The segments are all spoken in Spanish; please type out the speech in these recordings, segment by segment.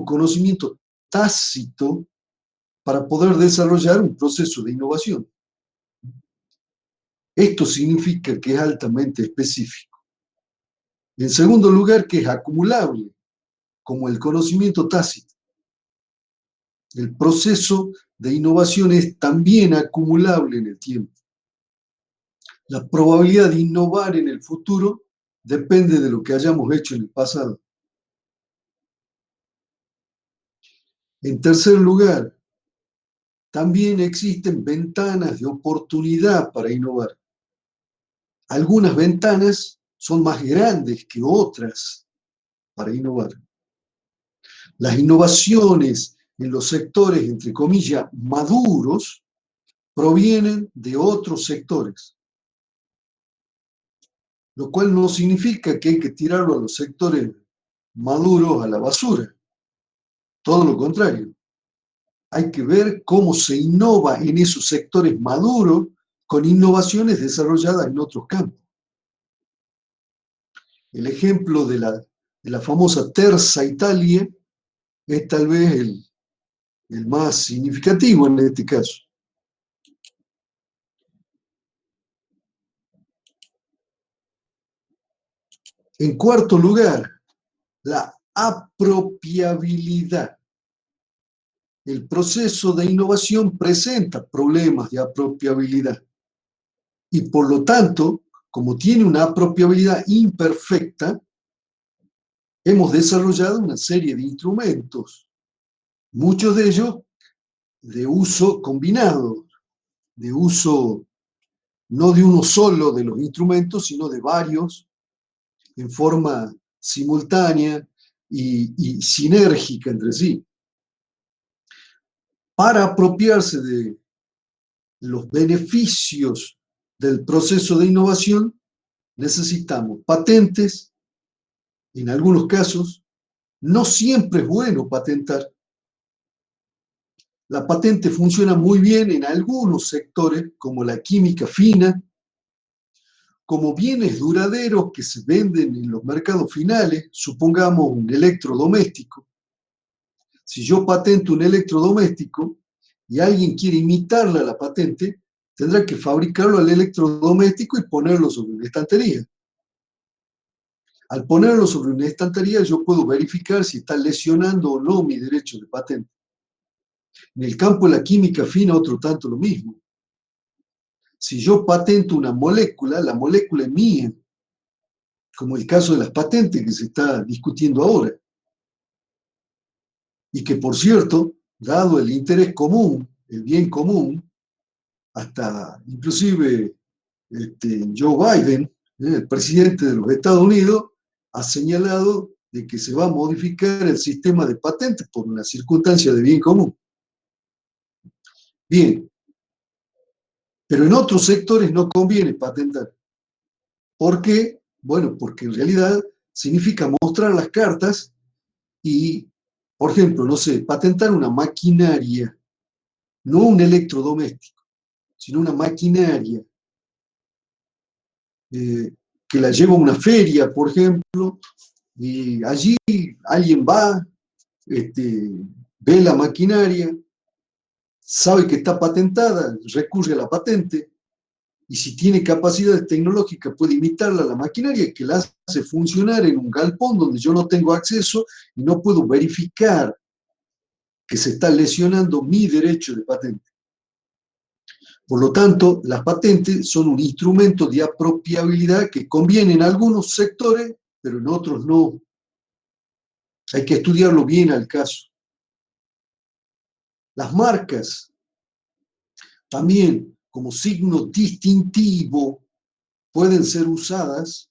conocimiento tácito para poder desarrollar un proceso de innovación. Esto significa que es altamente específico. En segundo lugar, que es acumulable, como el conocimiento tácito. El proceso de innovación es también acumulable en el tiempo. La probabilidad de innovar en el futuro depende de lo que hayamos hecho en el pasado. En tercer lugar, también existen ventanas de oportunidad para innovar. Algunas ventanas son más grandes que otras para innovar. Las innovaciones en los sectores, entre comillas, maduros, provienen de otros sectores, lo cual no significa que hay que tirarlo a los sectores maduros a la basura. Todo lo contrario. Hay que ver cómo se innova en esos sectores maduros con innovaciones desarrolladas en otros campos. El ejemplo de la famosa Terza Italia es tal vez el más significativo en este caso. En cuarto lugar, la apropiabilidad. El proceso de innovación presenta problemas de apropiabilidad y por lo tanto, como tiene una apropiabilidad imperfecta, hemos desarrollado una serie de instrumentos, muchos de ellos de uso combinado, de uso no de uno solo de los instrumentos, sino de varios, en forma simultánea y sinérgica entre sí. Para apropiarse de los beneficios del proceso de innovación, necesitamos patentes, en algunos casos. No siempre es bueno patentar. La patente funciona muy bien en algunos sectores, como la química fina, como bienes duraderos que se venden en los mercados finales, supongamos un electrodoméstico. Si yo patento un electrodoméstico y alguien quiere imitarle a la patente, tendrá que fabricarlo al electrodoméstico y ponerlo sobre una estantería. Al ponerlo sobre una estantería, yo puedo verificar si está lesionando o no mi derecho de patente. En el campo de la química fina, otro tanto lo mismo. Si yo patento una molécula, la molécula es mía, como el caso de las patentes que se está discutiendo ahora. Y que, por cierto, dado el interés común, el bien común, hasta inclusive Joe Biden, el presidente de los Estados Unidos, ha señalado de que se va a modificar el sistema de patentes por una circunstancia de bien común. Bien, pero en otros sectores no conviene patentar. ¿Por qué? Bueno, porque en realidad significa mostrar las cartas y, por ejemplo, no sé, patentar una maquinaria, no un electrodoméstico, sino una maquinaria que la lleva a una feria, por ejemplo, y allí alguien va, ve la maquinaria, sabe que está patentada, recurre a la patente, y si tiene capacidades tecnológicas puede imitarla a la maquinaria que la hace funcionar en un galpón donde yo no tengo acceso y no puedo verificar que se está lesionando mi derecho de patente. Por lo tanto, las patentes son un instrumento de apropiabilidad que conviene en algunos sectores, pero en otros no. Hay que estudiarlo bien al caso. Las marcas, también como signo distintivo, pueden ser usadas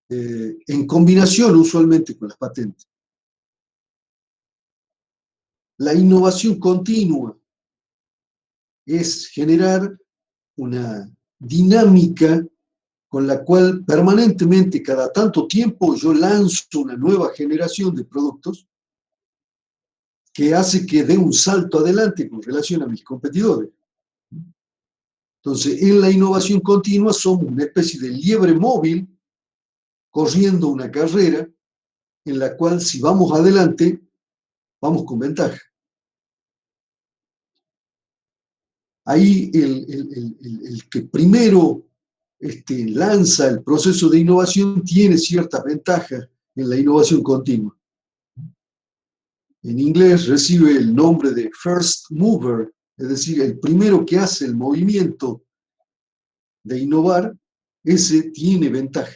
en combinación usualmente con las patentes. La innovación continua es generar una dinámica con la cual permanentemente, cada tanto tiempo, yo lanzo una nueva generación de productos que hace que dé un salto adelante con relación a mis competidores. Entonces, en la innovación continua somos una especie de liebre móvil corriendo una carrera en la cual, si vamos adelante, vamos con ventaja. Ahí el que primero lanza el proceso de innovación tiene ciertas ventajas en la innovación continua. En inglés recibe el nombre de first mover, es decir, el primero que hace el movimiento de innovar, ese tiene ventaja.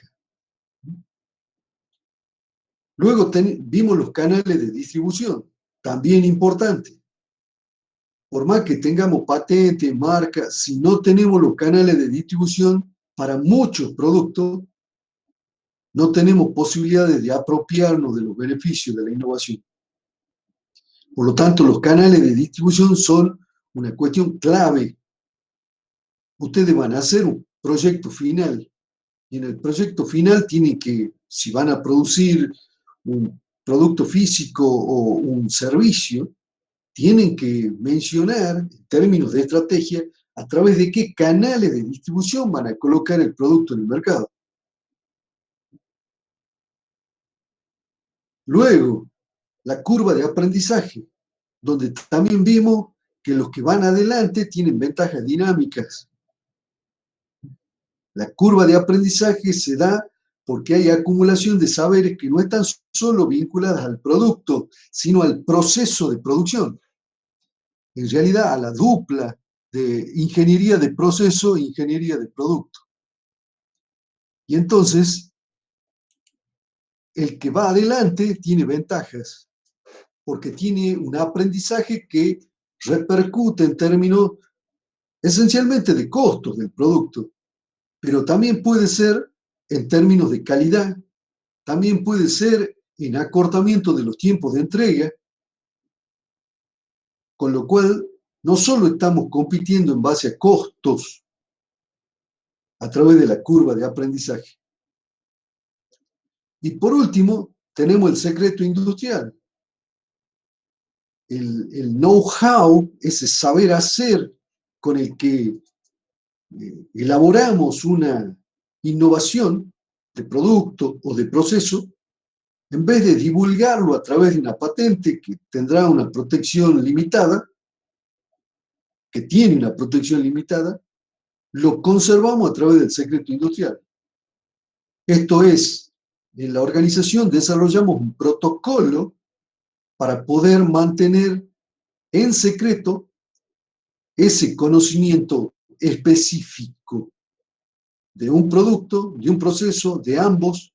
Luego vimos los canales de distribución, también importante. Por más que tengamos patente, marca, si no tenemos los canales de distribución para muchos productos, no tenemos posibilidades de apropiarnos de los beneficios de la innovación. Por lo tanto, los canales de distribución son una cuestión clave. Ustedes van a hacer un proyecto final y en el proyecto final tienen que, si van a producir un producto físico o un servicio, tienen que mencionar en términos de estrategia a través de qué canales de distribución van a colocar el producto en el mercado. Luego, la curva de aprendizaje, donde también vimos que los que van adelante tienen ventajas dinámicas. La curva de aprendizaje se da porque hay acumulación de saberes que no están solo vinculadas al producto, sino al proceso de producción. En realidad, a la dupla de ingeniería de proceso e ingeniería de producto. Y entonces, el que va adelante tiene ventajas, porque tiene un aprendizaje que repercute en términos esencialmente de costos del producto, pero también puede ser en términos de calidad, también puede ser en acortamiento de los tiempos de entrega, con lo cual no solo estamos compitiendo en base a costos a través de la curva de aprendizaje. Y por último, tenemos el secreto industrial. El know-how, ese saber hacer con el que elaboramos una innovación de producto o de proceso, en vez de divulgarlo a través de una patente que tendrá una protección limitada, que tiene una protección limitada, lo conservamos a través del secreto industrial. Esto es, en la organización desarrollamos un protocolo para poder mantener en secreto ese conocimiento específico de un producto, de un proceso, de ambos.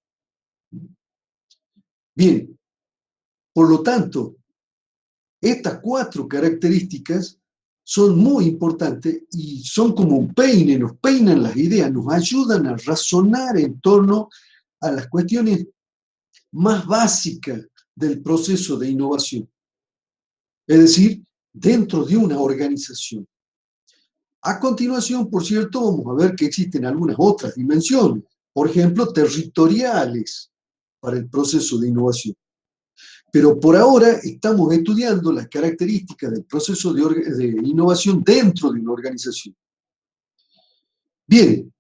Bien, por lo tanto, estas 4 características son muy importantes y son como un peine, nos peinan las ideas, nos ayudan a razonar en torno a las cuestiones más básicas del proceso de innovación. Es decir, dentro de una organización. A continuación, por cierto, vamos a ver que existen algunas otras dimensiones, por ejemplo, territoriales para el proceso de innovación. Pero por ahora estamos estudiando las características del proceso de innovación dentro de una organización. Bien,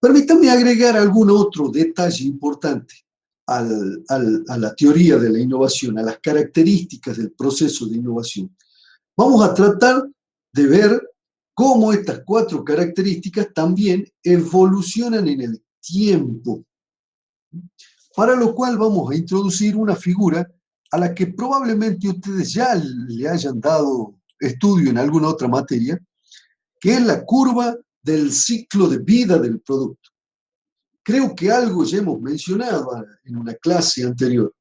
permítanme agregar algún otro detalle importante a la teoría de la innovación, a las características del proceso de innovación. Vamos a tratar de ver cómo estas 4 características también evolucionan en el tiempo. Para lo cual vamos a introducir una figura a la que probablemente ustedes ya le hayan dado estudio en alguna otra materia, que es la curva del ciclo de vida del producto. Creo que algo ya hemos mencionado en una clase anterior.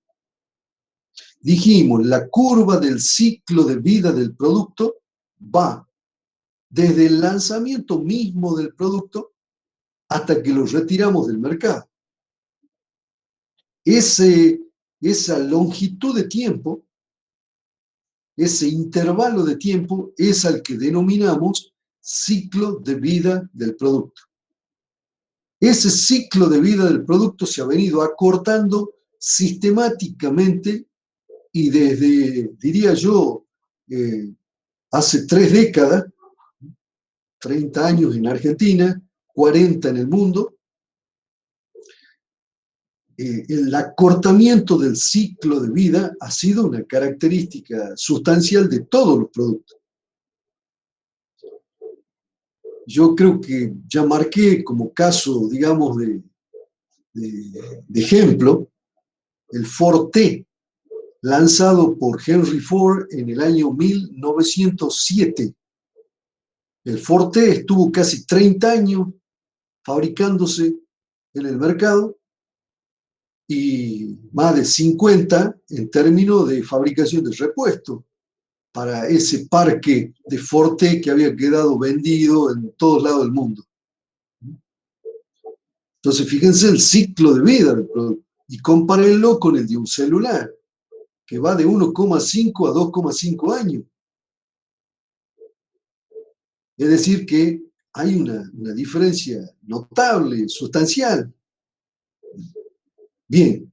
Dijimos, la curva del ciclo de vida del producto va desde el lanzamiento mismo del producto hasta que lo retiramos del mercado. Esa longitud de tiempo, ese intervalo de tiempo es al que denominamos ciclo de vida del producto. Ese ciclo de vida del producto se ha venido acortando sistemáticamente y desde, diría yo, hace 3 décadas, 30 años en Argentina, 40 en el mundo, el acortamiento del ciclo de vida ha sido una característica sustancial de todos los productos. Yo creo que ya marqué como caso, digamos, de ejemplo, el Ford T, lanzado por Henry Ford en el año 1907. El Ford T estuvo casi 30 años fabricándose en el mercado y más de 50 en términos de fabricación de repuestos para ese parque de Ford T que había quedado vendido en todos lados del mundo. Entonces, fíjense el ciclo de vida del producto y compárenlo con el de un celular, que va de 1,5 a 2,5 años. Es decir, que hay una diferencia notable, sustancial. Bien,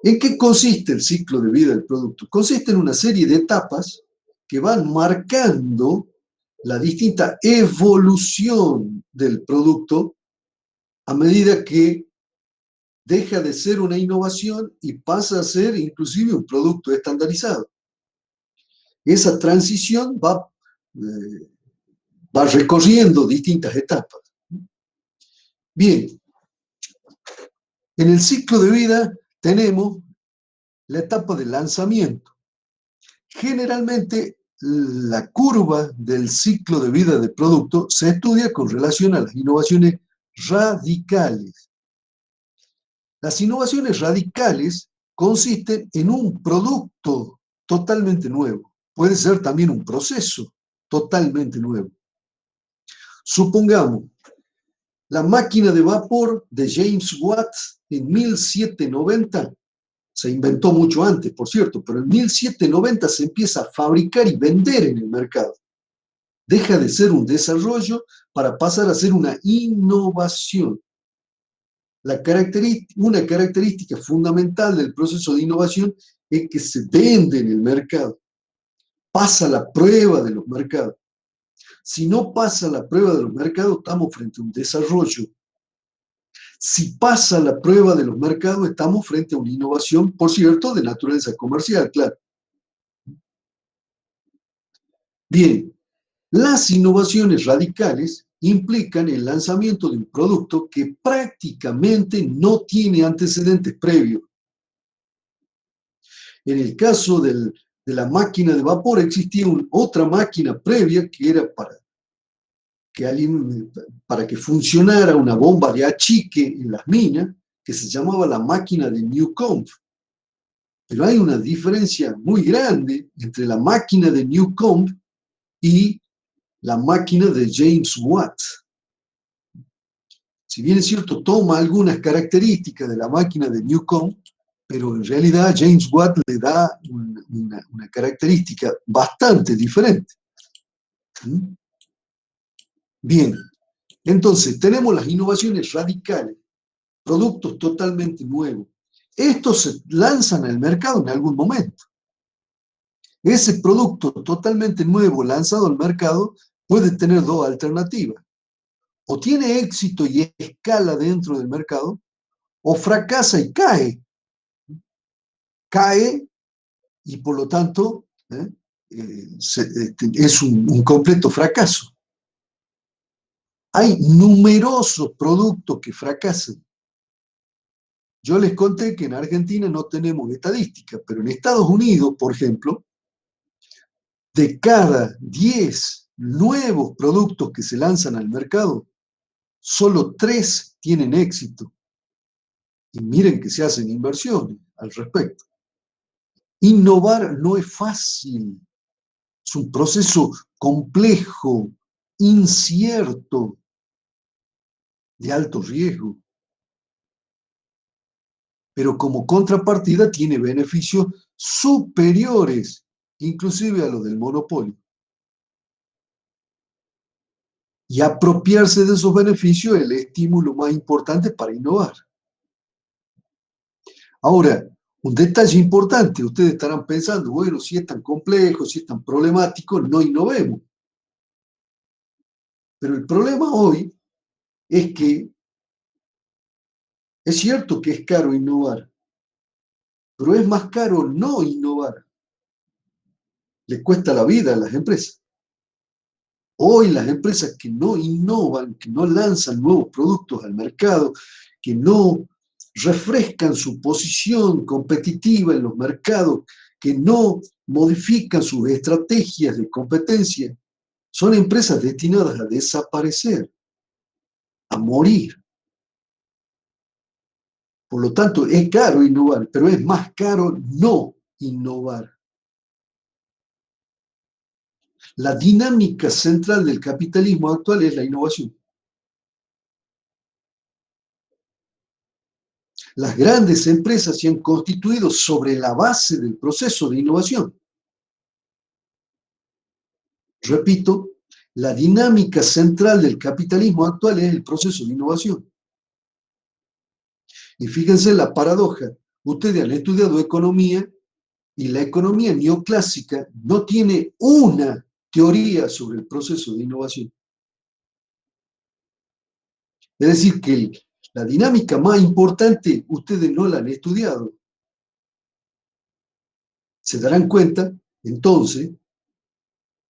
¿en qué consiste el ciclo de vida del producto? Consiste en una serie de etapas que van marcando la distinta evolución del producto a medida que deja de ser una innovación y pasa a ser inclusive un producto estandarizado. Esa transición va recorriendo distintas etapas. Bien, en el ciclo de vida tenemos la etapa de lanzamiento. Generalmente, la curva del ciclo de vida del producto se estudia con relación a las innovaciones radicales. Las innovaciones radicales consisten en un producto totalmente nuevo. Puede ser también un proceso totalmente nuevo. Supongamos, la máquina de vapor de James Watt en 1790 se inventó mucho antes, por cierto, pero en 1790 se empieza a fabricar y vender en el mercado. Deja de ser un desarrollo para pasar a ser una innovación. Una característica fundamental del proceso de innovación es que se vende en el mercado, pasa la prueba de los mercados. Si no pasa la prueba de los mercados, estamos frente a un desarrollo. Si pasa la prueba de los mercados, estamos frente a una innovación, por cierto, de naturaleza comercial, claro. Bien, las innovaciones radicales implican el lanzamiento de un producto que prácticamente no tiene antecedentes previos. En el caso de la máquina de vapor existía otra máquina previa que era para que funcionara una bomba de achique en las minas, que se llamaba la máquina de Newcomb. Pero hay una diferencia muy grande entre la máquina de Newcomb y la máquina de James Watt. Si bien es cierto, toma algunas características de la máquina de Newcomb, pero en realidad James Watt le da una característica bastante diferente. Bien, entonces tenemos las innovaciones radicales, productos totalmente nuevos. Estos se lanzan al mercado en algún momento. Ese producto totalmente nuevo lanzado al mercado puede tener dos alternativas. O tiene éxito y escala dentro del mercado, o fracasa y cae. Cae y por lo tanto es un completo fracaso. Hay numerosos productos que fracasan. Yo les conté que en Argentina no tenemos estadísticas, pero en Estados Unidos, por ejemplo, de cada 10 nuevos productos que se lanzan al mercado, solo 3 tienen éxito. Y miren que se hacen inversiones al respecto. Innovar no es fácil. Es un proceso complejo, incierto, de alto riesgo. Pero como contrapartida tiene beneficios superiores, inclusive a los del monopolio. Y apropiarse de esos beneficios es el estímulo más importante para innovar. Ahora, un detalle importante, ustedes estarán pensando, bueno, si es tan complejo, si es tan problemático, no innovemos. Pero el problema hoy es que Es cierto que es caro innovar, pero es más caro no innovar. Le cuesta la vida a las empresas. Hoy las empresas que no innovan, que no lanzan nuevos productos al mercado, que no refrescan su posición competitiva en los mercados, que no modifican sus estrategias de competencia, son empresas destinadas a desaparecer, a morir. Por lo tanto, es caro innovar, pero es más caro no innovar. La dinámica central del capitalismo actual es la innovación. Las grandes empresas se han constituido sobre la base del proceso de innovación. Repito, la dinámica central del capitalismo actual es el proceso de innovación. Y fíjense la paradoja. Ustedes han estudiado economía y la economía neoclásica no tiene una teoría sobre el proceso de innovación. Es decir, que la dinámica más importante ustedes no la han estudiado. Se darán cuenta, entonces,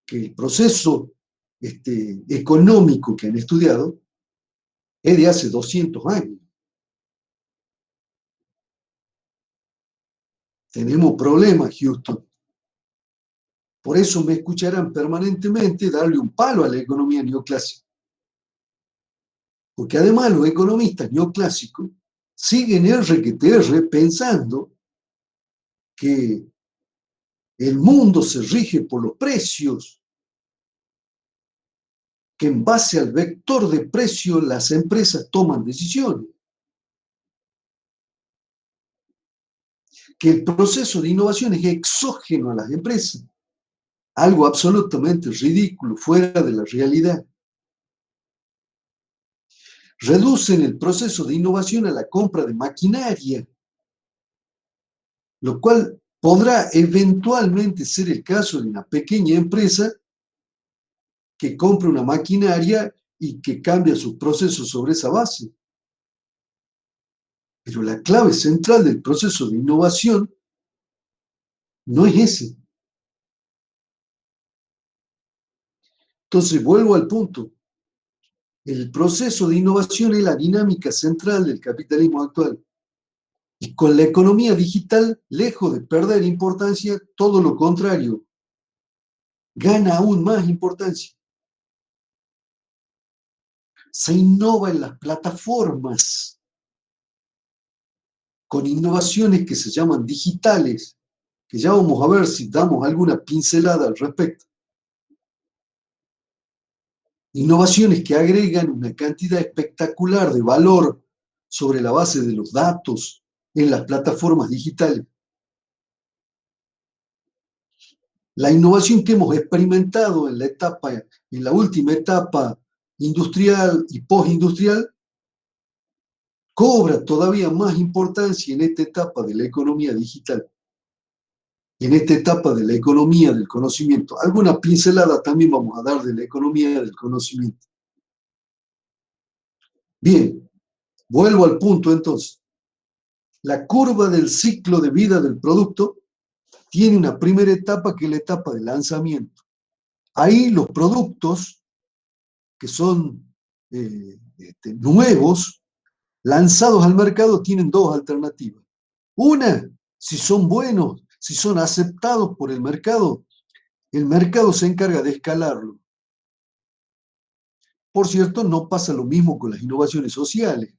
que el proceso económico que han estudiado es de hace 200 años. Tenemos problemas, Houston. Por eso me escucharán permanentemente darle un palo a la economía neoclásica. Porque además los economistas neoclásicos siguen R que TR pensando que el mundo se rige por los precios, que en base al vector de precios las empresas toman decisiones, que el proceso de innovación es exógeno a las empresas, algo absolutamente ridículo, fuera de la realidad. Reducen el proceso de innovación a la compra de maquinaria, lo cual podrá eventualmente ser el caso de una pequeña empresa que compre una maquinaria y que cambia sus procesos sobre esa base. Pero la clave central del proceso de innovación no es ese. Entonces, vuelvo al punto. El proceso de innovación es la dinámica central del capitalismo actual. Y con la economía digital, lejos de perder importancia, todo lo contrario, gana aún más importancia. Se innova en las plataformas con innovaciones que se llaman digitales, que ya vamos a ver si damos alguna pincelada al respecto. Innovaciones que agregan una cantidad espectacular de valor sobre la base de los datos en las plataformas digitales. La innovación que hemos experimentado en la última etapa industrial y postindustrial, cobra todavía más importancia en esta etapa de la economía digital, en esta etapa de la economía del conocimiento. Alguna pincelada también vamos a dar de la economía del conocimiento. Bien, vuelvo al punto entonces. La curva del ciclo de vida del producto tiene una primera etapa que es la etapa de lanzamiento. Ahí los productos que son nuevos, lanzados al mercado, tienen dos alternativas. Una, si son buenos, si son aceptados por el mercado se encarga de escalarlo. Por cierto, no pasa lo mismo con las innovaciones sociales,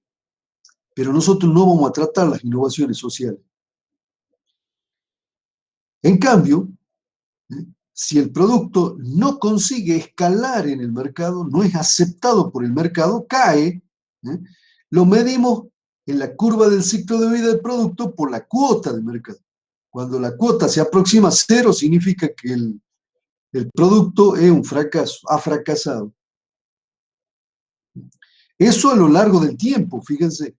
pero nosotros no vamos a tratar las innovaciones sociales. En cambio, si el producto no consigue escalar en el mercado, no es aceptado por el mercado, cae, lo medimos en la curva del ciclo de vida del producto por la cuota de mercado. Cuando la cuota se aproxima a cero, significa que el producto es un fracaso, ha fracasado. Eso a lo largo del tiempo, fíjense.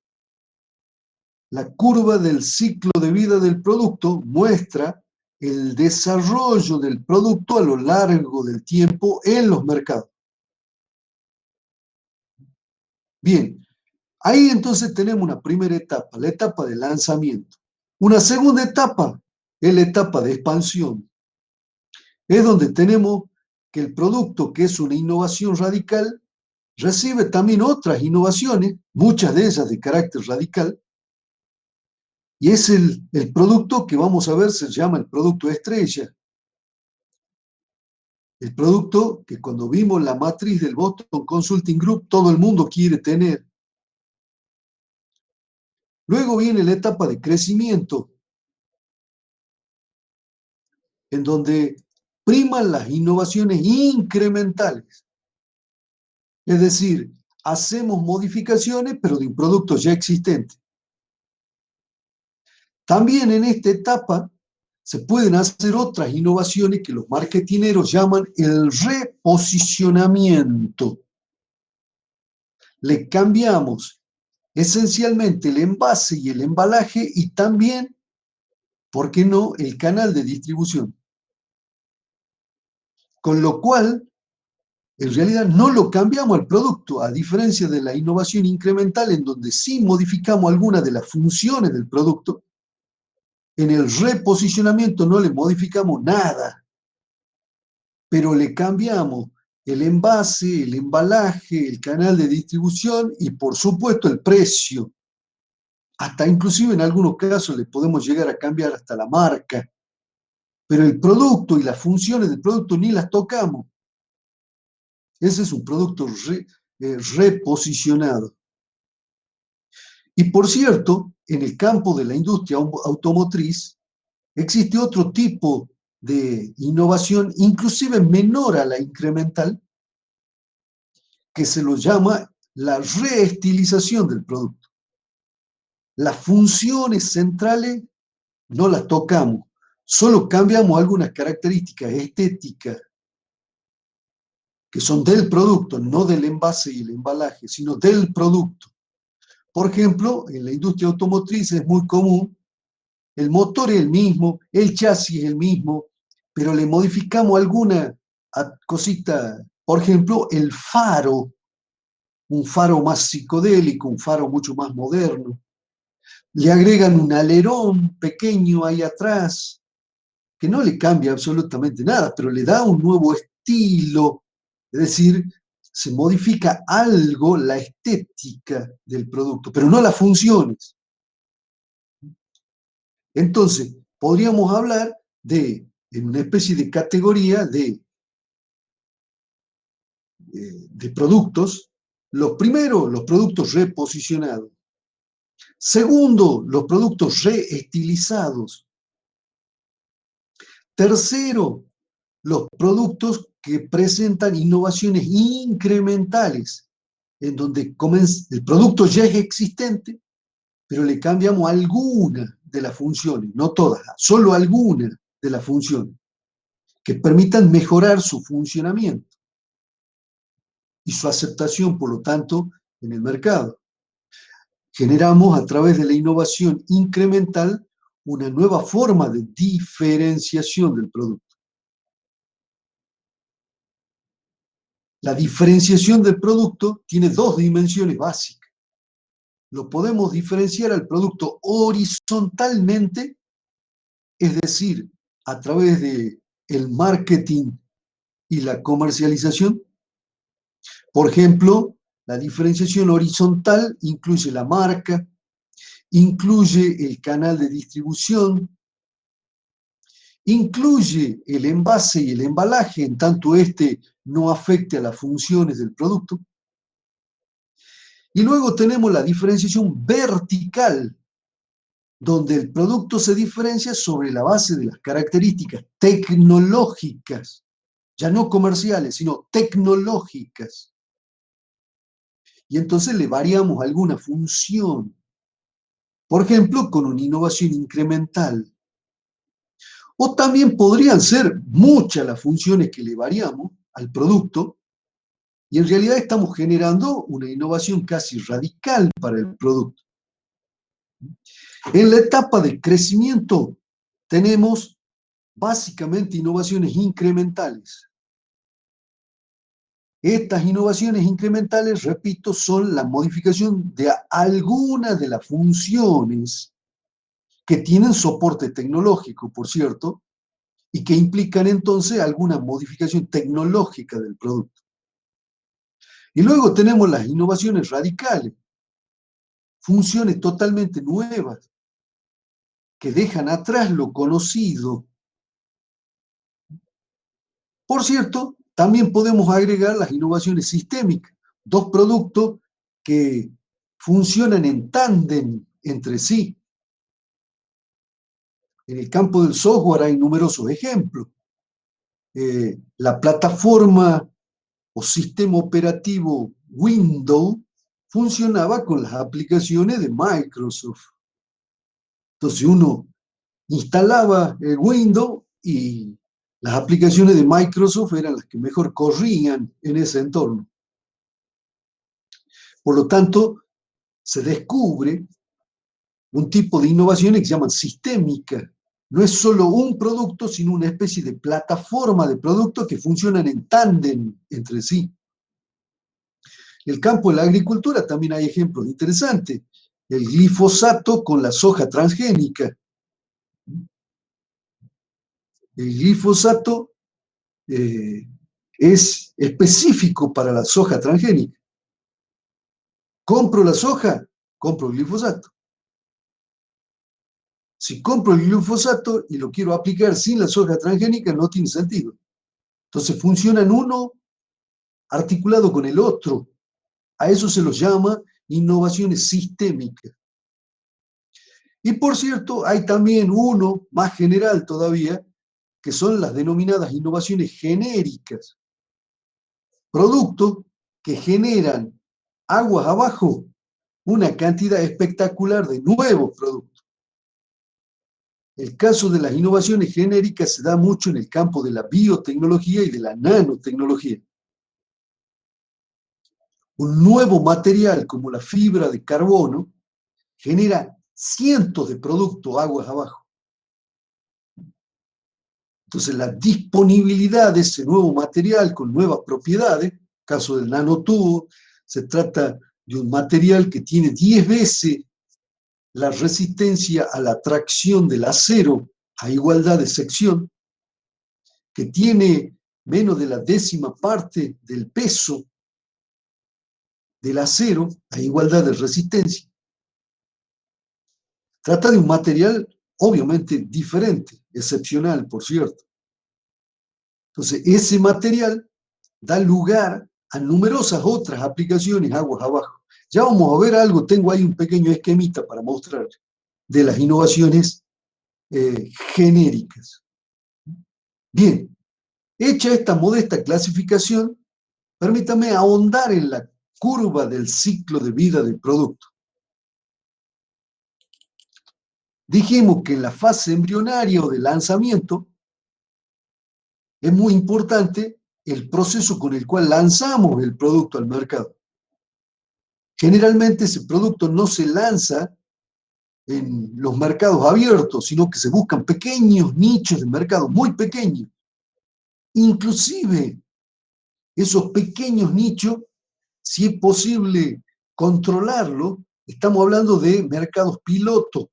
La curva del ciclo de vida del producto muestra el desarrollo del producto a lo largo del tiempo en los mercados. Bien, Ahí entonces tenemos una primera etapa, la etapa de lanzamiento. Una segunda etapa es la etapa de expansión. Es donde tenemos que el producto, que es una innovación radical, recibe también otras innovaciones, muchas de ellas de carácter radical, y es el producto que vamos a ver se llama el producto estrella. El producto que cuando vimos la matriz del Boston Consulting Group, todo el mundo quiere tener. Luego viene la etapa de crecimiento, en donde priman las innovaciones incrementales. Es decir, hacemos modificaciones, pero de un producto ya existente. También en esta etapa se pueden hacer otras innovaciones que los marketineros llaman el reposicionamiento. Le cambiamos esencialmente el envase y el embalaje y también, ¿por qué no?, el canal de distribución. Con lo cual, en realidad no lo cambiamos al producto, a diferencia de la innovación incremental, en donde sí modificamos algunas de las funciones del producto. En el reposicionamiento no le modificamos nada, pero le cambiamos el envase, el embalaje, el canal de distribución y, por supuesto, el precio. Hasta inclusive en algunos casos le podemos llegar a cambiar hasta la marca, pero el producto y las funciones del producto ni las tocamos. Ese es un producto reposicionado. Y por cierto, en el campo de la industria automotriz existe otro tipo de innovación, inclusive menor a la incremental, que se lo llama la reestilización del producto. Las funciones centrales no las tocamos, solo cambiamos algunas características estéticas que son del producto, no del envase y el embalaje, sino del producto. Por ejemplo, en la industria automotriz es muy común, el motor es el mismo, el chasis es el mismo, pero le modificamos alguna cosita, por ejemplo, el faro, un faro más psicodélico, un faro mucho más moderno. Le agregan un alerón pequeño ahí atrás, que no le cambia absolutamente nada, pero le da un nuevo estilo, es decir, se modifica algo la estética del producto, pero no las funciones. Entonces, podríamos hablar en una especie de categoría de productos. Los primeros, los productos reposicionados. Segundo, los productos reestilizados. Tercero, los productos que presentan innovaciones incrementales, en donde el producto ya es existente, pero le cambiamos alguna de las funciones, no todas, solo alguna de las funciones, que permitan mejorar su funcionamiento y su aceptación, por lo tanto, en el mercado. Generamos a través de la innovación incremental una nueva forma de diferenciación del producto. La diferenciación del producto tiene dos dimensiones básicas. Lo podemos diferenciar al producto horizontalmente, es decir, a través de el marketing y la comercialización. Por ejemplo, la diferenciación horizontal incluye la marca, incluye el canal de distribución, incluye el envase y el embalaje, en tanto este no afecte a las funciones del producto. Y luego tenemos la diferenciación vertical, donde el producto se diferencia sobre la base de las características tecnológicas, ya no comerciales, sino tecnológicas. Y entonces le variamos alguna función. Por ejemplo, con una innovación incremental. O también podrían ser muchas las funciones que le variamos al producto y en realidad estamos generando una innovación casi radical para el producto. En la etapa de crecimiento tenemos básicamente innovaciones incrementales. Estas innovaciones incrementales, repito, son la modificación de algunas de las funciones que tienen soporte tecnológico, por cierto, y que implican entonces alguna modificación tecnológica del producto. Y luego tenemos las innovaciones radicales, funciones totalmente nuevas que dejan atrás lo conocido. Por cierto, también podemos agregar las innovaciones sistémicas, dos productos que funcionan en tándem entre sí. En el campo del software hay numerosos ejemplos. La plataforma o sistema operativo Windows funcionaba con las aplicaciones de Microsoft. Entonces uno instalaba el Windows y las aplicaciones de Microsoft eran las que mejor corrían en ese entorno. Por lo tanto, se descubre un tipo de innovaciones que se llaman sistémicas. No es solo un producto, sino una especie de plataforma de productos que funcionan en tándem entre sí. En el campo de la agricultura también hay ejemplos interesantes. El glifosato con la soja transgénica. El glifosato es específico para la soja transgénica. Compro la soja, compro el glifosato. Si compro el glifosato y lo quiero aplicar sin la soja transgénica, no tiene sentido. Entonces funcionan uno articulado con el otro. A eso se los llama innovaciones sistémicas. Y por cierto, hay también uno más general todavía, que son las denominadas innovaciones genéricas. Productos que generan aguas abajo una cantidad espectacular de nuevos productos. El caso de las innovaciones genéricas se da mucho en el campo de la biotecnología y de la nanotecnología. Un nuevo material como la fibra de carbono genera cientos de productos aguas abajo. Entonces, la disponibilidad de ese nuevo material con nuevas propiedades, caso del nanotubo, se trata de un material que tiene 10 veces la resistencia a la tracción del acero a igualdad de sección, que tiene menos de la décima parte del peso del acero a igualdad de resistencia. Trata de un material obviamente diferente, excepcional, por cierto. Entonces, ese material da lugar a numerosas otras aplicaciones aguas abajo. Ya vamos a ver algo, tengo ahí un pequeño esquemita para mostrar de las innovaciones genéricas. Bien, hecha esta modesta clasificación, permítame ahondar en la curva del ciclo de vida del producto. Dijimos que en la fase embrionaria o de lanzamiento es muy importante el proceso con el cual lanzamos el producto al mercado. Generalmente ese producto no se lanza en los mercados abiertos, sino que se buscan pequeños nichos de mercado, muy pequeños. Inclusive esos pequeños nichos, si es posible controlarlo, estamos hablando de mercados piloto.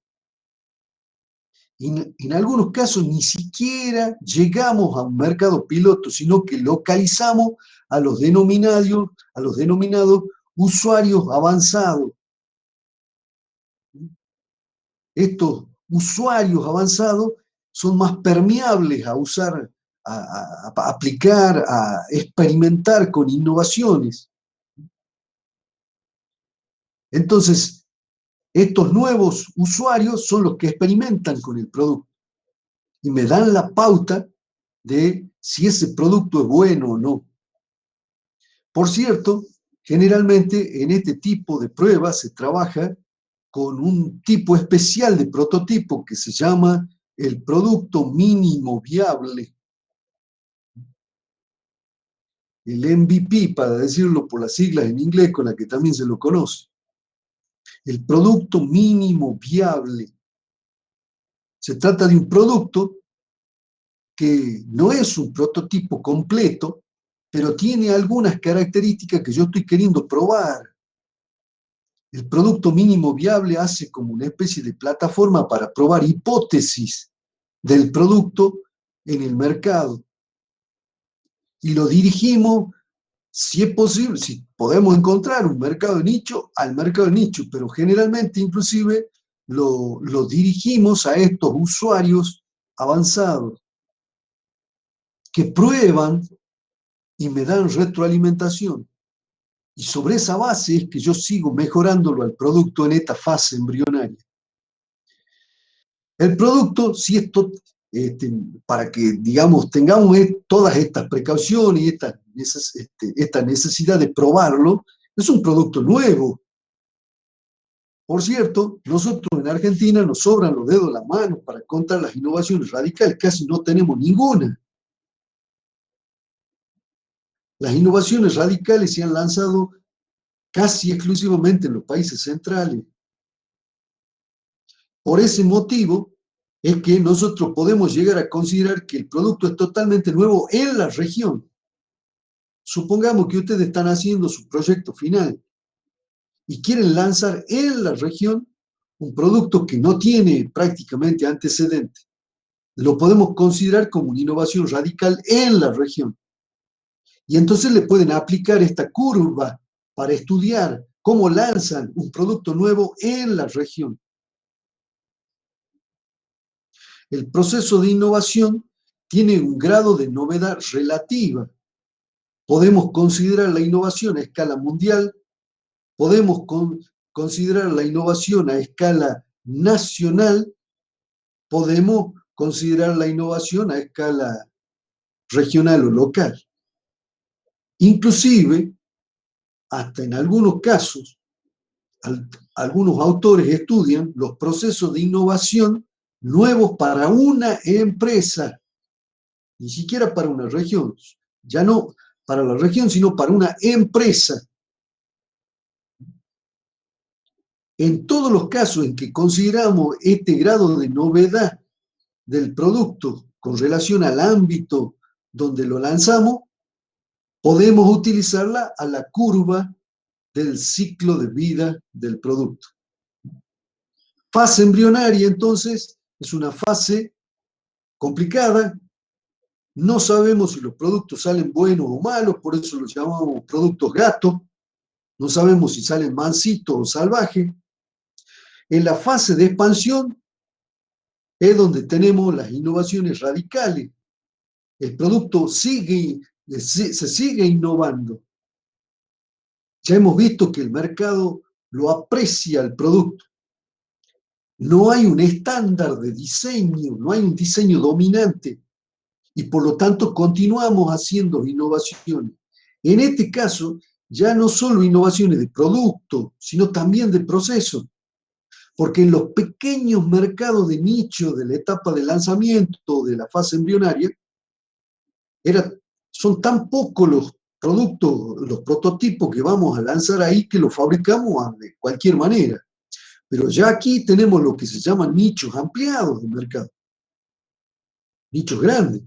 En algunos casos ni siquiera llegamos a un mercado piloto, sino que localizamos a los denominados usuarios avanzados. Estos usuarios avanzados son más permeables a usar, a aplicar, a experimentar con innovaciones. Entonces, estos nuevos usuarios son los que experimentan con el producto y me dan la pauta de si ese producto es bueno o no. Por cierto, generalmente en este tipo de pruebas se trabaja con un tipo especial de prototipo que se llama el producto mínimo viable. El MVP, para decirlo por las siglas en inglés con las que también se lo conoce. El producto mínimo viable. Se trata de un producto que no es un prototipo completo, pero tiene algunas características que yo estoy queriendo probar. El producto mínimo viable hace como una especie de plataforma para probar hipótesis del producto en el mercado. Y lo dirigimos, si es posible, si podemos encontrar un mercado de nicho, al mercado de nicho, pero generalmente inclusive lo dirigimos a estos usuarios avanzados que prueban y me dan retroalimentación. Y sobre esa base es que yo sigo mejorándolo al producto en esta fase embrionaria. El producto, si esto, para que, digamos, tengamos todas estas precauciones y esta necesidad de probarlo, es un producto nuevo. Por cierto, nosotros en Argentina nos sobran los dedos de la mano para contar las innovaciones radicales, casi no tenemos ninguna. Las innovaciones radicales se han lanzado casi exclusivamente en los países centrales. Por ese motivo es que nosotros podemos llegar a considerar que el producto es totalmente nuevo en la región. Supongamos que ustedes están haciendo su proyecto final y quieren lanzar en la región un producto que no tiene prácticamente antecedente. Lo podemos considerar como una innovación radical en la región. Y entonces le pueden aplicar esta curva para estudiar cómo lanzan un producto nuevo en la región. El proceso de innovación tiene un grado de novedad relativa. Podemos considerar la innovación a escala mundial, podemos considerar la innovación a escala nacional, podemos considerar la innovación a escala regional o local. Inclusive, hasta en algunos casos, algunos autores estudian los procesos de innovación nuevos para una empresa, ni siquiera para una región, ya no para la región, sino para una empresa. En todos los casos en que consideramos este grado de novedad del producto con relación al ámbito donde lo lanzamos, podemos utilizarla a la curva del ciclo de vida del producto. Fase embrionaria, entonces, es una fase complicada. No sabemos si los productos salen buenos o malos, por eso los llamamos productos gato. No sabemos si salen mansitos o salvajes. En la fase de expansión es donde tenemos las innovaciones radicales. El producto se sigue innovando. Ya hemos visto que el mercado lo aprecia el producto. No hay un estándar de diseño, no hay un diseño dominante y por lo tanto continuamos haciendo innovaciones. En este caso, ya no solo innovaciones de producto, sino también de proceso, porque en los pequeños mercados de nicho de la etapa de lanzamiento de la fase embrionaria, son tan pocos los productos, los prototipos que vamos a lanzar ahí que los fabricamos de cualquier manera. Pero ya aquí tenemos lo que se llaman nichos ampliados de mercado, nichos grandes.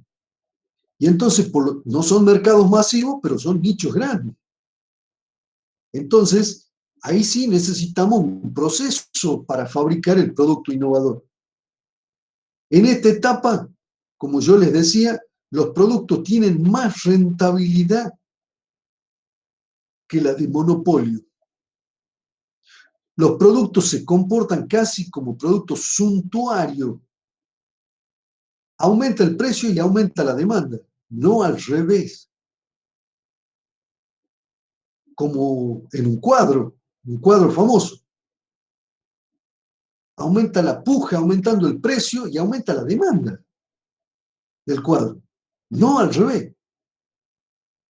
Y entonces no son mercados masivos, pero son nichos grandes. Entonces, ahí sí necesitamos un proceso para fabricar el producto innovador. En esta etapa, como yo les decía, los productos tienen más rentabilidad que la de monopolio. Los productos se comportan casi como productos suntuarios. Aumenta el precio y aumenta la demanda, no al revés. Como en un cuadro famoso. Aumenta la puja aumentando el precio y aumenta la demanda del cuadro, no al revés.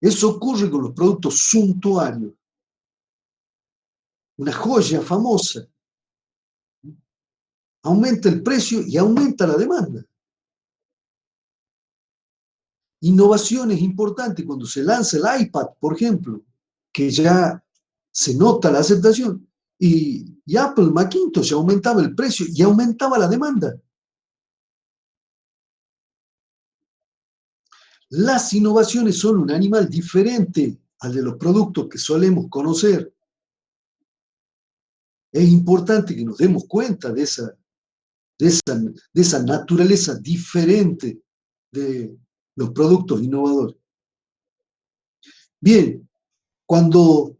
Eso ocurre con los productos suntuarios. Una joya famosa. Aumenta el precio y aumenta la demanda. Innovación es importante cuando se lanza el iPad, por ejemplo, que ya se nota la aceptación. Y Apple Macintosh aumentaba el precio y aumentaba la demanda. Las innovaciones son un animal diferente al de los productos que solemos conocer. Es importante que nos demos cuenta de esa naturaleza diferente de los productos innovadores. Bien, cuando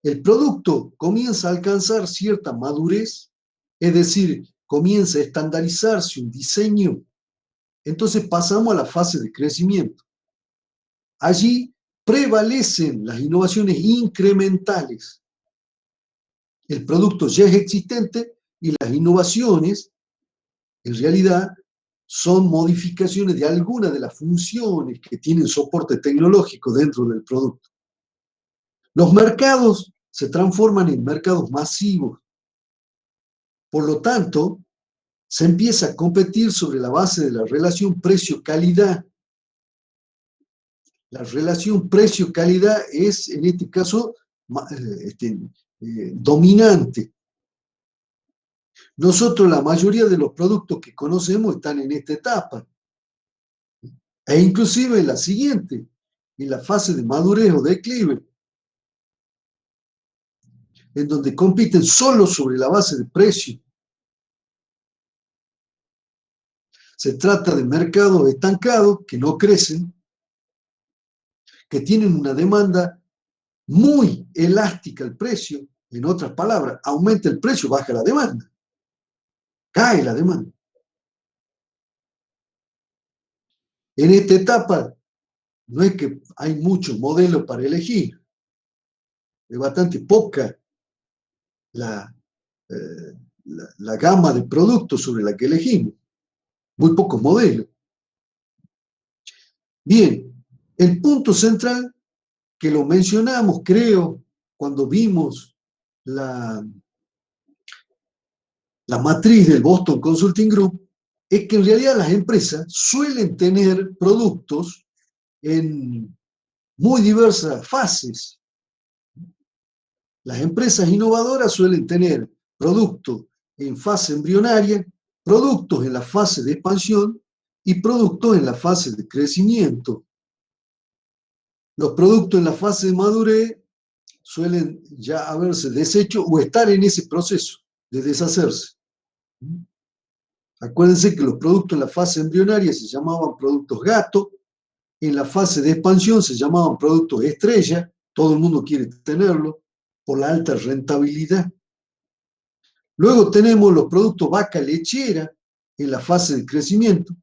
el producto comienza a alcanzar cierta madurez, es decir, comienza a estandarizarse un diseño, entonces pasamos a la fase de crecimiento. Allí prevalecen las innovaciones incrementales. El producto ya es existente y las innovaciones, en realidad, son modificaciones de algunas de las funciones que tienen soporte tecnológico dentro del producto. Los mercados se transforman en mercados masivos. Por lo tanto, se empieza a competir sobre la base de la relación precio-calidad. La relación precio-calidad es, en este caso, dominante. Nosotros, la mayoría de los productos que conocemos están en esta etapa, e inclusive en la siguiente, en la fase de madurez o declive, en donde compiten solo sobre la base de precio. Se trata de mercados estancados que no crecen, que tienen una demanda muy elástica al precio. En otras palabras, aumenta el precio, baja la demanda, cae la demanda. En esta etapa no es que hay muchos modelos para elegir, es bastante poca la, la gama de productos sobre la que elegimos, muy pocos modelos. Bien, el punto central que lo mencionamos, creo, cuando vimos la matriz del Boston Consulting Group, es que en realidad las empresas suelen tener productos en muy diversas fases. Las empresas innovadoras suelen tener productos en fase embrionaria, productos en la fase de expansión y productos en la fase de crecimiento. Los productos en la fase de madurez suelen ya haberse deshecho o estar en ese proceso de deshacerse. Acuérdense que los productos en la fase embrionaria se llamaban productos gato, en la fase de expansión se llamaban productos estrella, todo el mundo quiere tenerlo, por la alta rentabilidad. Luego tenemos los productos vaca lechera en la fase de crecimiento,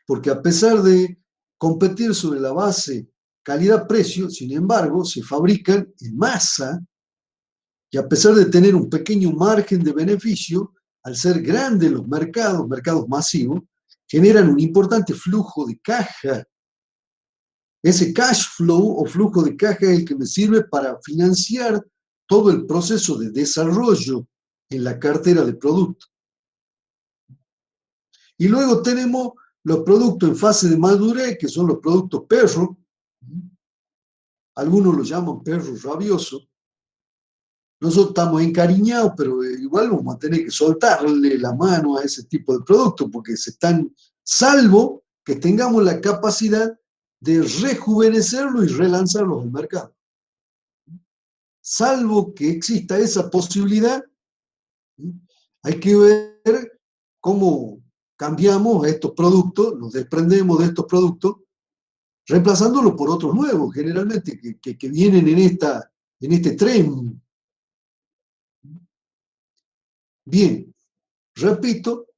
porque a pesar de competir sobre la base calidad-precio, sin embargo, se fabrican en masa y a pesar de tener un pequeño margen de beneficio, al ser grandes los mercados, mercados masivos, generan un importante flujo de caja. Ese cash flow o flujo de caja es el que me sirve para financiar todo el proceso de desarrollo en la cartera de productos. Y luego tenemos los productos en fase de madurez, que son los productos perro. Algunos los llaman perro rabioso. Nosotros estamos encariñados, pero igual vamos a tener que soltarle la mano a ese tipo de productos, porque se están, salvo que tengamos la capacidad de rejuvenecerlo y relanzarlos al mercado. Salvo que exista esa posibilidad, hay que ver cómo cambiamos estos productos, nos desprendemos de estos productos, reemplazándolos por otros nuevos, generalmente, que vienen en este tren. Bien, repito,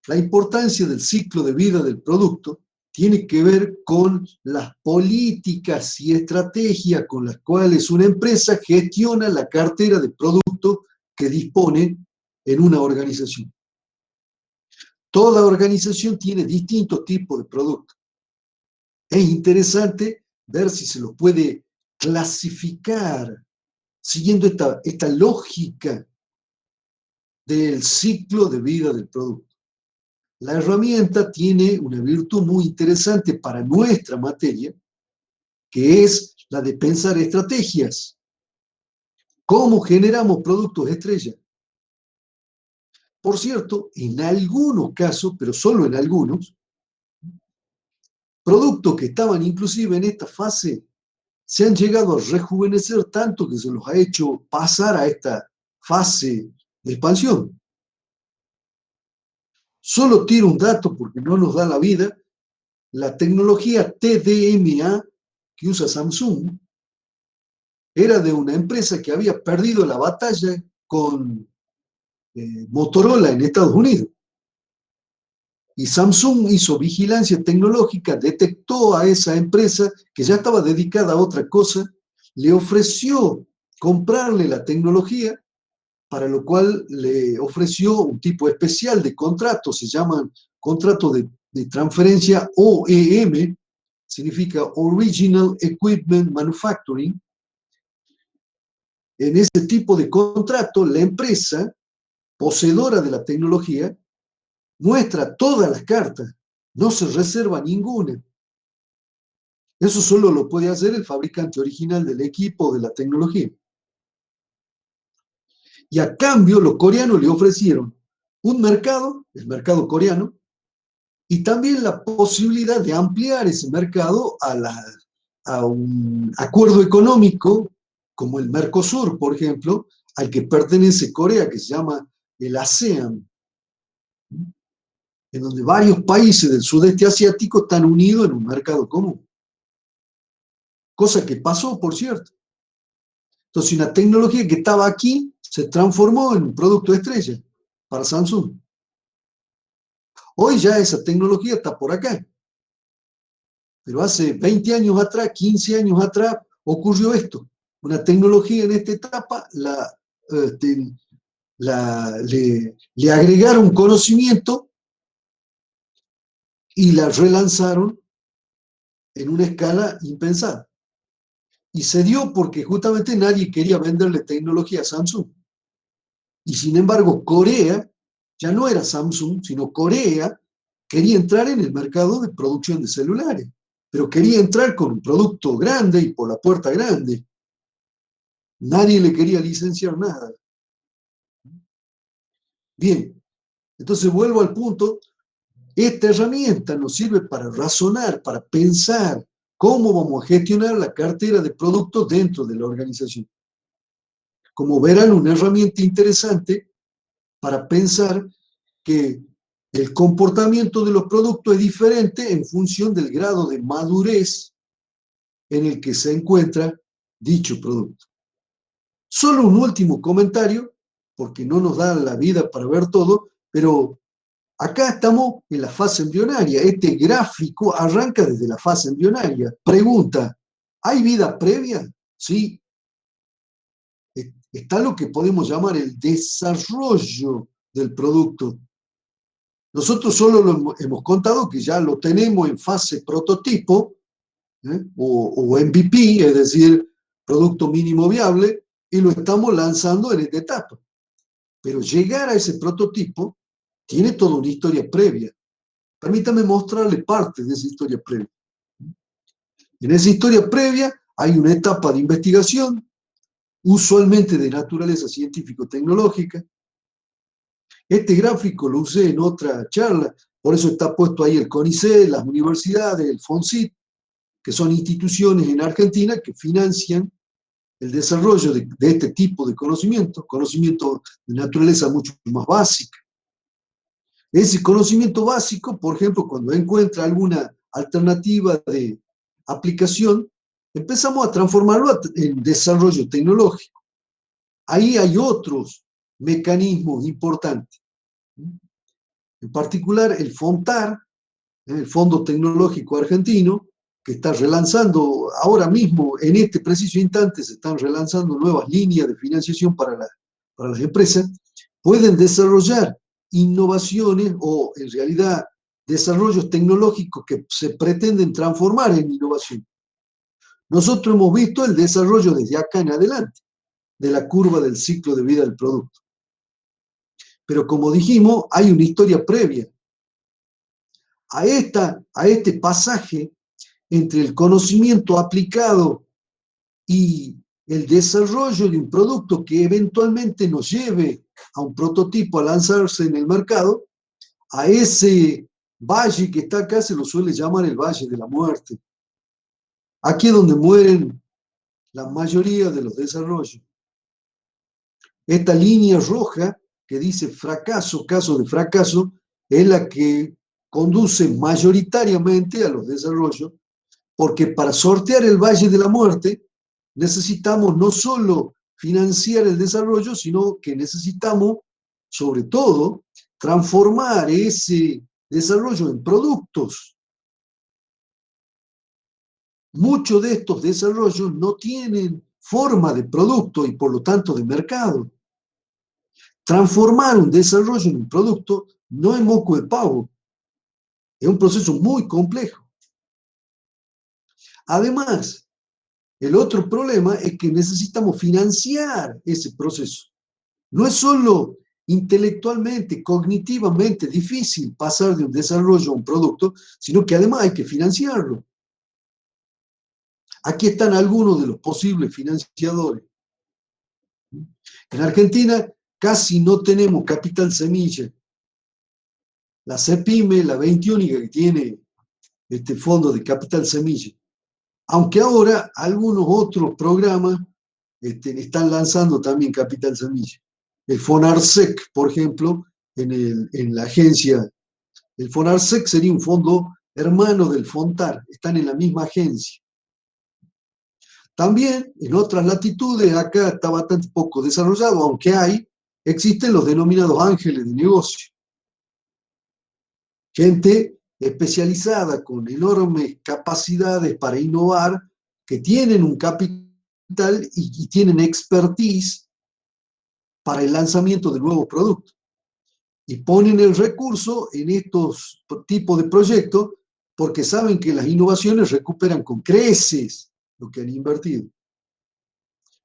la importancia del ciclo de vida del producto tiene que ver con las políticas y estrategias con las cuales una empresa gestiona la cartera de productos que dispone en una organización. Toda organización tiene distintos tipos de productos. Es interesante ver si se los puede clasificar siguiendo esta lógica del ciclo de vida del producto. La herramienta tiene una virtud muy interesante para nuestra materia, que es la de pensar estrategias. ¿Cómo generamos productos estrella? Por cierto, en algunos casos, pero solo en algunos, productos que estaban inclusive en esta fase se han llegado a rejuvenecer tanto que se los ha hecho pasar a esta fase de expansión. Solo tiro un dato porque no nos da la vida. La tecnología TDMA que usa Samsung era de una empresa que había perdido la batalla con Motorola en Estados Unidos. Y Samsung hizo vigilancia tecnológica, detectó a esa empresa que ya estaba dedicada a otra cosa, le ofreció comprarle la tecnología, para lo cual le ofreció un tipo especial de contrato, se llaman contratos de transferencia OEM, significa Original Equipment Manufacturing. En ese tipo de contrato, la empresa poseedora de la tecnología muestra todas las cartas, no se reserva ninguna. Eso solo lo puede hacer el fabricante original del equipo de la tecnología. Y a cambio, los coreanos le ofrecieron un mercado, el mercado coreano, y también la posibilidad de ampliar ese mercado a un acuerdo económico como el Mercosur, por ejemplo, al que pertenece Corea, que se llama el ASEAN, en donde varios países del sudeste asiático están unidos en un mercado común. Cosa que pasó, por cierto. Entonces, una tecnología que estaba aquí se transformó en un producto estrella para Samsung. Hoy ya esa tecnología está por acá. Pero hace 20 años atrás, 15 años atrás, ocurrió esto. Una tecnología en esta etapa le agregaron conocimiento y la relanzaron en una escala impensada. Y se dio porque justamente nadie quería venderle tecnología a Samsung. Y sin embargo, Corea ya no era Samsung, sino Corea quería entrar en el mercado de producción de celulares, pero quería entrar con un producto grande y por la puerta grande. Nadie le quería licenciar nada. Bien, entonces vuelvo al punto. Esta herramienta nos sirve para razonar, para pensar cómo vamos a gestionar la cartera de productos dentro de la organización. Como verán, una herramienta interesante para pensar que el comportamiento de los productos es diferente en función del grado de madurez en el que se encuentra dicho producto. Solo un último comentario, porque no nos da la vida para ver todo, pero acá estamos en la fase embrionaria. Este gráfico arranca desde la fase embrionaria. Pregunta, ¿hay vida previa? Sí. Está lo que podemos llamar el desarrollo del producto. Nosotros solo hemos contado que ya lo tenemos en fase prototipo, o MVP, es decir, producto mínimo viable, y lo estamos lanzando en esta etapa. Pero llegar a ese prototipo tiene toda una historia previa. Permítame mostrarle parte de esa historia previa. En esa historia previa hay una etapa de investigación, usualmente de naturaleza científico-tecnológica. Este gráfico lo usé en otra charla, por eso está puesto ahí el CONICET, las universidades, el FONSIT, que son instituciones en Argentina que financian el desarrollo de este tipo de conocimiento de naturaleza mucho más básica. Ese conocimiento básico, por ejemplo, cuando encuentra alguna alternativa de aplicación, empezamos a transformarlo en desarrollo tecnológico. Ahí hay otros mecanismos importantes. En particular, el FONTAR, el Fondo Tecnológico Argentino, que está relanzando ahora mismo, en este preciso instante, se están relanzando nuevas líneas de financiación para las empresas, pueden desarrollar innovaciones o, en realidad, desarrollos tecnológicos que se pretenden transformar en innovación. Nosotros hemos visto el desarrollo desde acá en adelante de la curva del ciclo de vida del producto. Pero como dijimos, hay una historia previa. A este pasaje entre el conocimiento aplicado y el desarrollo de un producto que eventualmente nos lleve a un prototipo a lanzarse en el mercado, a ese valle que está acá se lo suele llamar el Valle de la Muerte. Aquí es donde mueren la mayoría de los desarrollos. Esta línea roja que dice fracaso, caso de fracaso, es la que conduce mayoritariamente a los desarrollos, porque para sortear el Valle de la Muerte necesitamos no solo financiar el desarrollo, sino que necesitamos, sobre todo, transformar ese desarrollo en productos. Muchos de estos desarrollos no tienen forma de producto y por lo tanto de mercado. Transformar un desarrollo en un producto no es moco de pavo, es un proceso muy complejo. Además, el otro problema es que necesitamos financiar ese proceso. No es solo intelectualmente, cognitivamente difícil pasar de un desarrollo a un producto, sino que además hay que financiarlo. Aquí están algunos de los posibles financiadores. En Argentina casi no tenemos capital semilla. La CEPIME, la 21 que tiene este fondo de capital semilla. Aunque ahora algunos otros programas están lanzando también capital semilla. El FONARSEC, por ejemplo, en la agencia, el FONARSEC sería un fondo hermano del FONTAR, están en la misma agencia. También en otras latitudes, acá está bastante poco desarrollado, aunque existen los denominados ángeles de negocio. Gente especializada con enormes capacidades para innovar, que tienen un capital y tienen expertise para el lanzamiento de nuevos productos. Y ponen el recurso en estos tipos de proyectos porque saben que las innovaciones recuperan con creces lo que han invertido.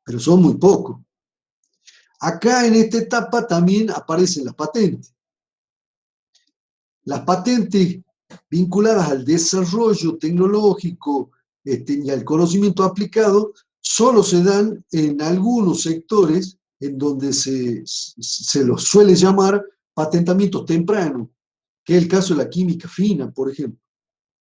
Pero son muy pocos. Acá en esta etapa también aparecen las patentes. Las patentes vinculadas al desarrollo tecnológico y al conocimiento aplicado solo se dan en algunos sectores en donde se los suele llamar patentamientos tempranos, que es el caso de la química fina, por ejemplo.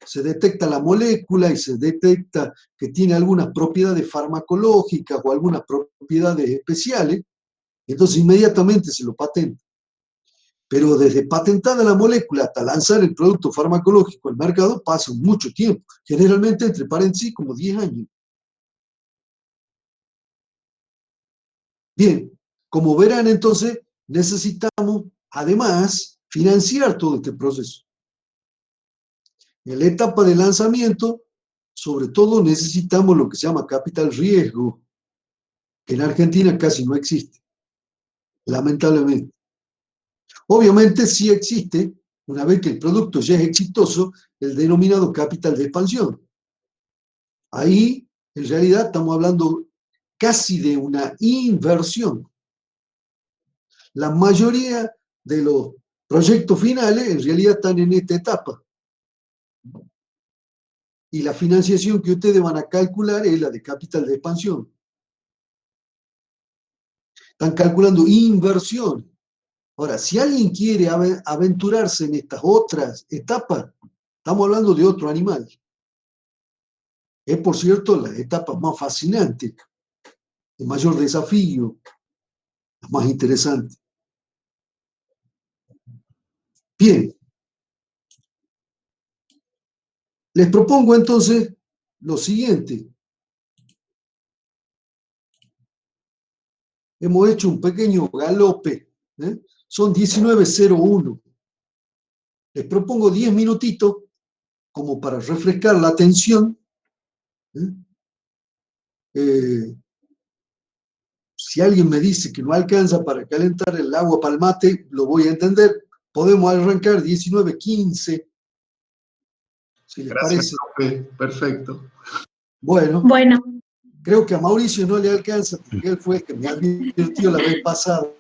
Se detecta la molécula y se detecta que tiene algunas propiedades farmacológicas o algunas propiedades especiales, entonces inmediatamente se lo patenta. Pero desde patentada la molécula hasta lanzar el producto farmacológico al mercado pasa mucho tiempo, generalmente entre paréntesis como 10 años. Bien, como verán entonces, necesitamos además financiar todo este proceso. En la etapa de lanzamiento, sobre todo necesitamos lo que se llama capital riesgo, que en Argentina casi no existe, lamentablemente. Obviamente sí existe, una vez que el producto ya es exitoso, el denominado capital de expansión. Ahí, en realidad, estamos hablando casi de una inversión. La mayoría de los proyectos finales, en realidad, están en esta etapa. Y la financiación que ustedes van a calcular es la de capital de expansión. Están calculando inversión. Ahora, si alguien quiere aventurarse en estas otras etapas, estamos hablando de otro animal. Es, por cierto, las etapas más fascinantes, el mayor desafío, las más interesantes. Bien. Les propongo entonces lo siguiente. Hemos hecho un pequeño galope. Son 19:01. Les propongo 10 minutitos como para refrescar la atención. Si alguien me dice que no alcanza para calentar el agua para el mate, lo voy a entender. Podemos arrancar 19:15. Si les Gracias, parece. profe. Perfecto. Bueno, creo que a Mauricio no le alcanza porque él fue el que me advirtió la vez pasada.